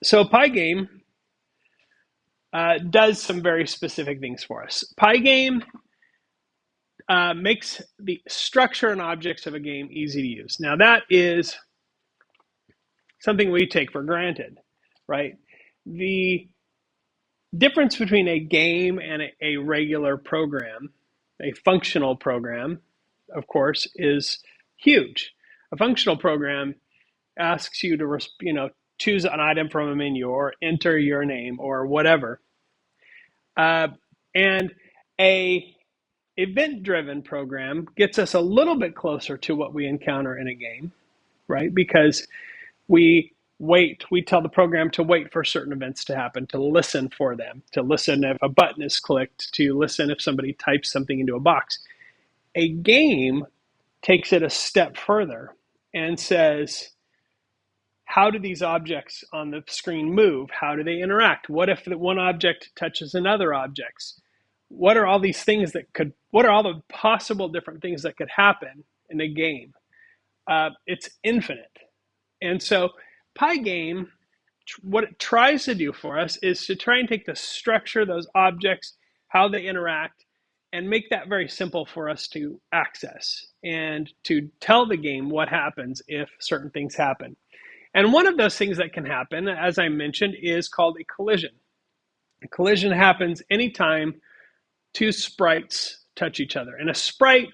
So Pygame does some very specific things for us. Pygame makes the structure and objects of a game easy to use. Now that is something we take for granted, right? The difference between a game and a regular program, a functional program, of course, is huge. A functional program asks you to, choose an item from a menu or enter your name or whatever. And a event-driven program gets us a little bit closer to what we encounter in a game, right? Because we tell the program to wait for certain events to happen, to listen for them, to listen if a button is clicked, to listen if somebody types something into a box. A game takes it a step further and says, how do these objects on the screen move? How do they interact? What if the one object touches another object? What are all these things what are all the possible different things that could happen in a game? It's infinite. And so Pygame, what it tries to do for us is to try and take the structure, those objects, how they interact, and make that very simple for us to access and to tell the game what happens if certain things happen. And one of those things that can happen, as I mentioned, is called a collision. A collision happens anytime two sprites touch each other. And a sprite,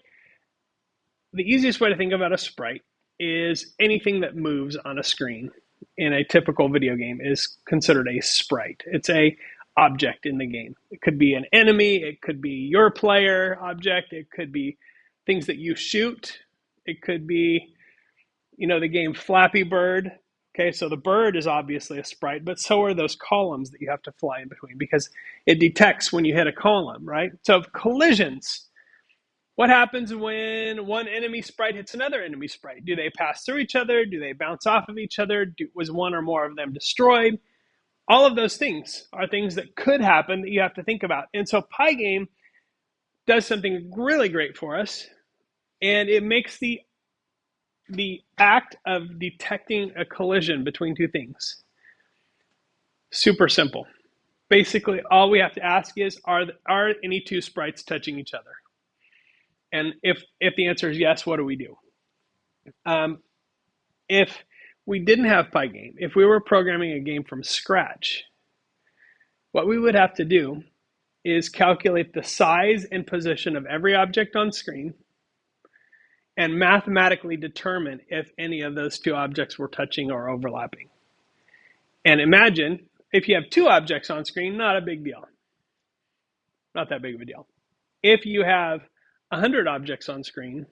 the easiest way to think about a sprite is anything that moves on a screen in a typical video game is considered a sprite. It's a object in the game. It could be an enemy, it could be your player object, it could be things that you shoot, it could be, the game Flappy Bird. Okay, so the bird is obviously a sprite, but so are those columns that you have to fly in between because it detects when you hit a column, right? So collisions. What happens when one enemy sprite hits another enemy sprite? Do they pass through each other? Do they bounce off of each other? Was one or more of them destroyed? All of those things are things that could happen that you have to think about. And so Pygame does something really great for us, and it makes the act of detecting a collision between two things super simple. Basically, all we have to ask is, are any two sprites touching each other? And if the answer is yes, what do we do? If we didn't have Pygame, if we were programming a game from scratch, what we would have to do is calculate the size and position of every object on screen and mathematically determine if any of those two objects were touching or overlapping. And imagine if you have two objects on screen, not a big deal. Not that big of a deal. If you have 100 objects on screen,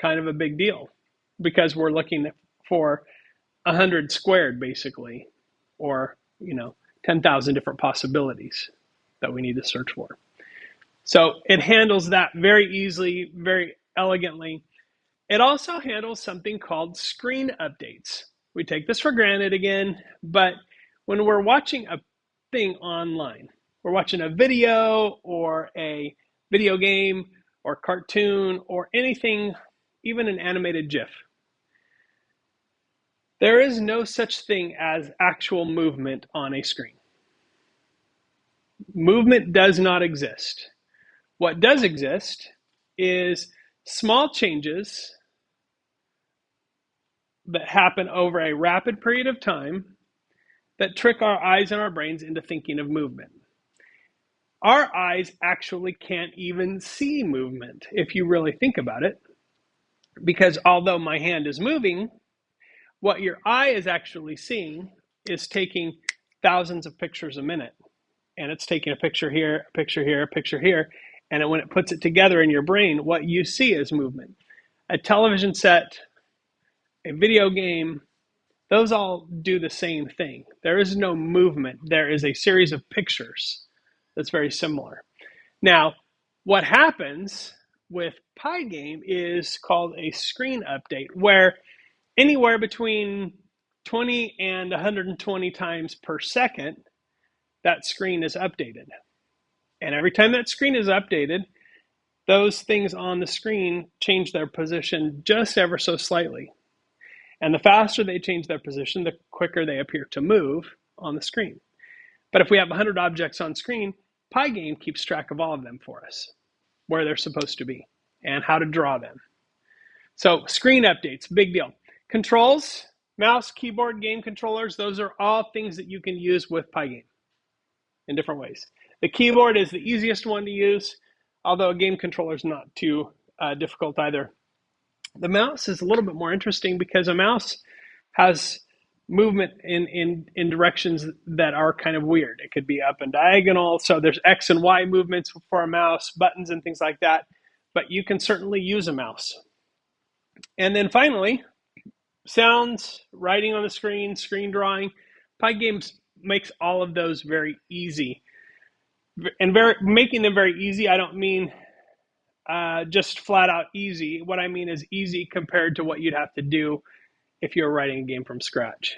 kind of a big deal because we're looking for 100 squared basically, or 10,000 different possibilities that we need to search for. So it handles that very easily, very elegantly. It also handles something called screen updates. We take this for granted again, but when we're watching a thing online, we're watching a video or a video game or cartoon or anything, even an animated GIF. There is no such thing as actual movement on a screen. Movement does not exist. What does exist is small changes that happen over a rapid period of time that trick our eyes and our brains into thinking of movement. Our eyes actually can't even see movement if you really think about it, because although my hand is moving, what your eye is actually seeing is taking thousands of pictures a minute. And it's taking a picture here, a picture here, a picture here. And when it puts it together in your brain, what you see is movement. A television set, a video game, those all do the same thing. There is no movement. There is a series of pictures that's very similar. Now, what happens with Pygame is called a screen update, where anywhere between 20 and 120 times per second, that screen is updated. And every time that screen is updated, those things on the screen change their position just ever so slightly. And the faster they change their position, the quicker they appear to move. on the screen. But if we have 100 objects on screen, Pygame keeps track of all of them for us, where they're supposed to be, and how to draw them. So screen updates, big deal. Controls, mouse, keyboard, game controllers, those are all things that you can use with Pygame in different ways. The keyboard is the easiest one to use, although a game controller is not too difficult either. The mouse is a little bit more interesting because a mouse has movement in directions that are kind of weird. It could be up and diagonal, so there's X and Y movements for a mouse, buttons and things like that, but you can certainly use a mouse. And then finally, sounds, writing on the screen, screen drawing. Pygame makes all of those very easy. And making them very easy, I don't mean just flat out easy. What I mean is easy compared to what you'd have to do if you're writing a game from scratch.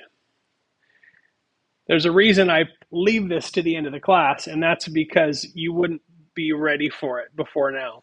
There's a reason I leave this to the end of the class, and that's because you wouldn't be ready for it before now.